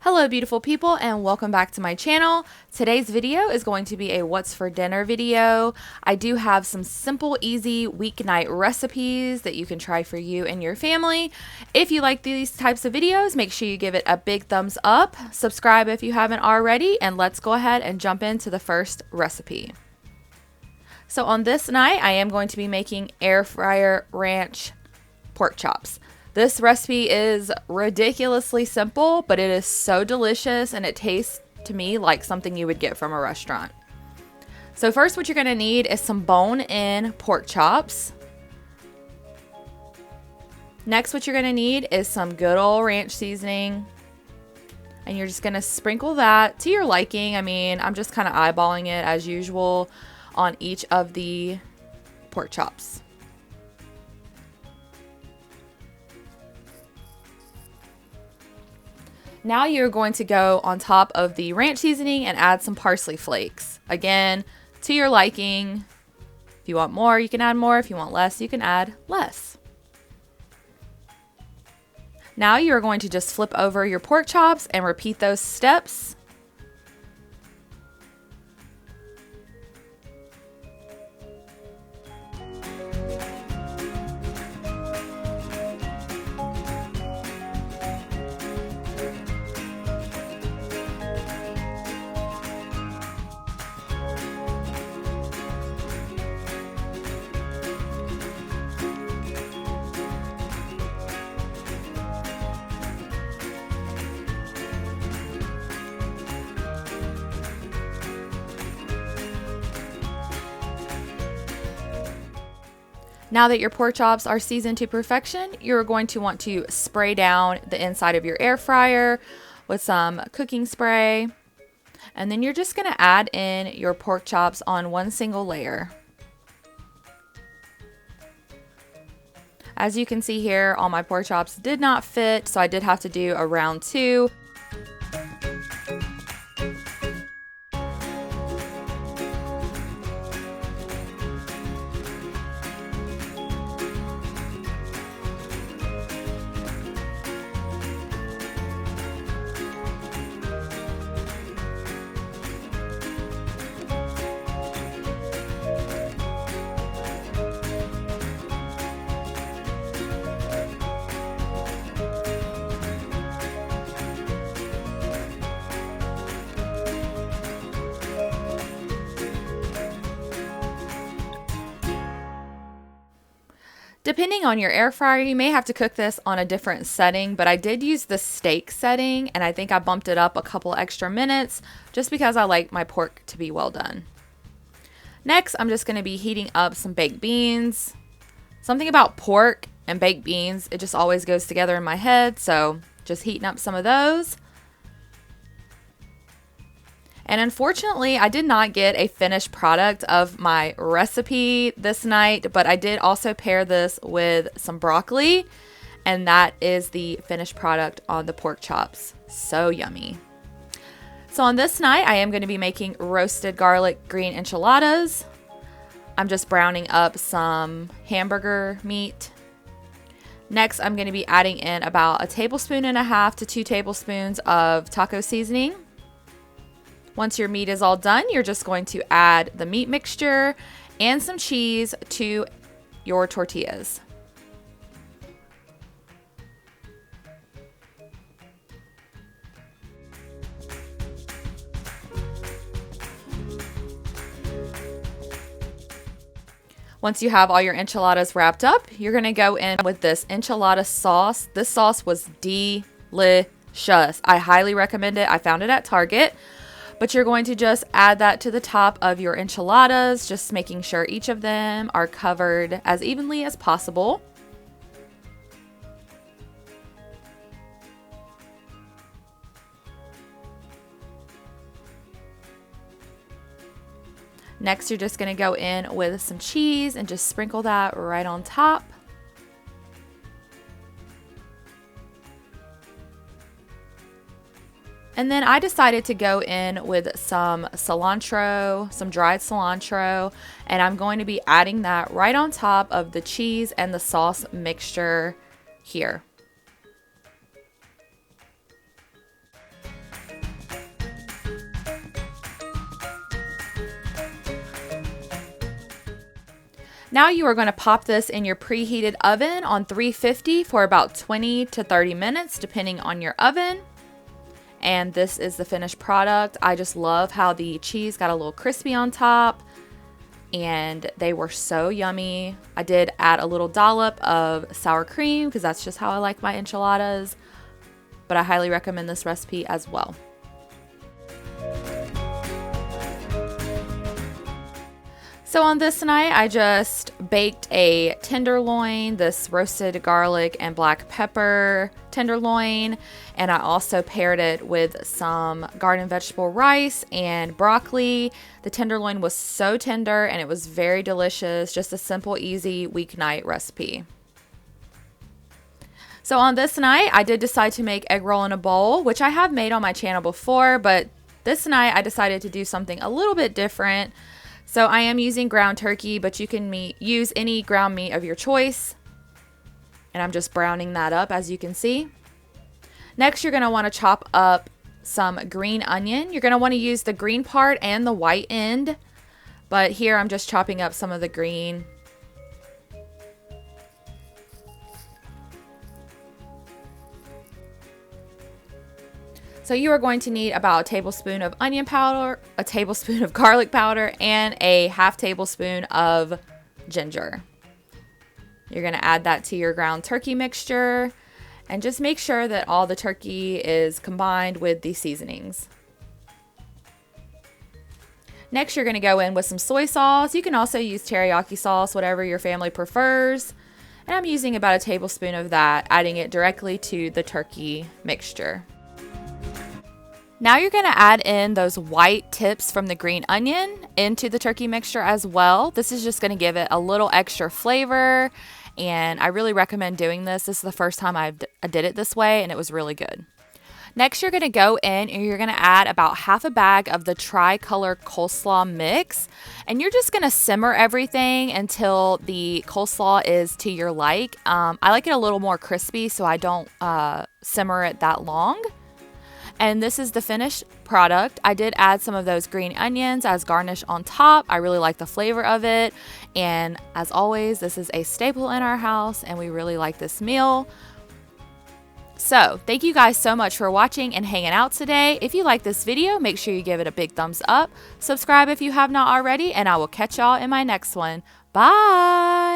Hello beautiful people, and welcome back to my channel. Today's video is going to be a what's for dinner video. I do have some simple, easy weeknight recipes that you can try for you and your family. If you like these types of videos, make sure you give it a big thumbs up, subscribe if you haven't already, and let's go ahead and jump into the first recipe. So on this night, I am going to be making air fryer ranch pork chops. This recipe is ridiculously simple, but it is so delicious and it tastes to me like something you would get from a restaurant. So first, what you're going to need is some bone-in pork chops. Next, what you're going to need is some good old ranch seasoning. And you're just going to sprinkle that to your liking. I mean, I'm just kind of eyeballing it as usual on each of the pork chops. Now you're going to go on top of the ranch seasoning and add some parsley flakes. Again, to your liking. If you want more, you can add more. If you want less, you can add less. Now you're going to just flip over your pork chops and repeat those steps. Now that your pork chops are seasoned to perfection, you're going to want to spray down the inside of your air fryer with some cooking spray. And then you're just going to add in your pork chops on one single layer. As you can see here, all my pork chops did not fit, so I did have to do a round 2. Depending on your air fryer, you may have to cook this on a different setting, but I did use the steak setting and I think I bumped it up a couple extra minutes just because I like my pork to be well done. Next, I'm just going to be heating up some baked beans. Something about pork and baked beans, it just always goes together in my head, so just heating up some of those. And unfortunately, I did not get a finished product of my recipe this night, but I did also pair this with some broccoli, and that is the finished product on the pork chops. So yummy. So on this night, I am going to be making roasted garlic green enchiladas. I'm just browning up some hamburger meat. Next, I'm going to be adding in about 1.5 tablespoons to 2 tablespoons of taco seasoning. Once your meat is all done, you're just going to add the meat mixture and some cheese to your tortillas. Once you have all your enchiladas wrapped up, you're going to go in with this enchilada sauce. This sauce was delicious. I highly recommend it. I found it at Target. But you're going to just add that to the top of your enchiladas, just making sure each of them are covered as evenly as possible. Next, you're just going to go in with some cheese and just sprinkle that right on top. And then I decided to go in with some cilantro, some dried cilantro, and I'm going to be adding that right on top of the cheese and the sauce mixture here. Now you are going to pop this in your preheated oven on 350 for about 20 to 30 minutes, depending on your oven. And this is the finished product. I just love how the cheese got a little crispy on top, and they were so yummy. I did add a little dollop of sour cream because that's just how I like my enchiladas, but I highly recommend this recipe as well. So on this night, I just baked a tenderloin, this roasted garlic and black pepper tenderloin, and I also paired it with some garden vegetable rice and broccoli. The tenderloin was so tender and it was very delicious, just a simple, easy weeknight recipe. So on this night, I did decide to make egg roll in a bowl, which I have made on my channel before, but this night I decided to do something a little bit different. So I am using ground turkey, but you can use any ground meat of your choice. And I'm just browning that up, as you can see. Next, you're going to want to chop up some green onion. You're going to want to use the green part and the white end. But here I'm just chopping up some of the green. So you are going to need about a tablespoon of onion powder, a tablespoon of garlic powder, and a half tablespoon of ginger. You're going to add that to your ground turkey mixture and just make sure that all the turkey is combined with the seasonings. Next, you're going to go in with some soy sauce. You can also use teriyaki sauce, whatever your family prefers. And I'm using about a tablespoon of that, adding it directly to the turkey mixture. Now you're going to add in those white tips from the green onion into the turkey mixture as well. This is just going to give it a little extra flavor, and I really recommend doing this. This is the first time I did it this way, and it was really good. Next, you're going to go in and you're going to add about half a bag of the tricolor coleslaw mix, and you're just going to simmer everything until the coleslaw is to your like. I like it a little more crispy, so I don't simmer it that long. And this is the finished product. I did add some of those green onions as garnish on top. I really like the flavor of it. And as always, this is a staple in our house and we really like this meal. So thank you guys so much for watching and hanging out today. If you like this video, make sure you give it a big thumbs up. Subscribe if you have not already, and I will catch y'all in my next one. Bye!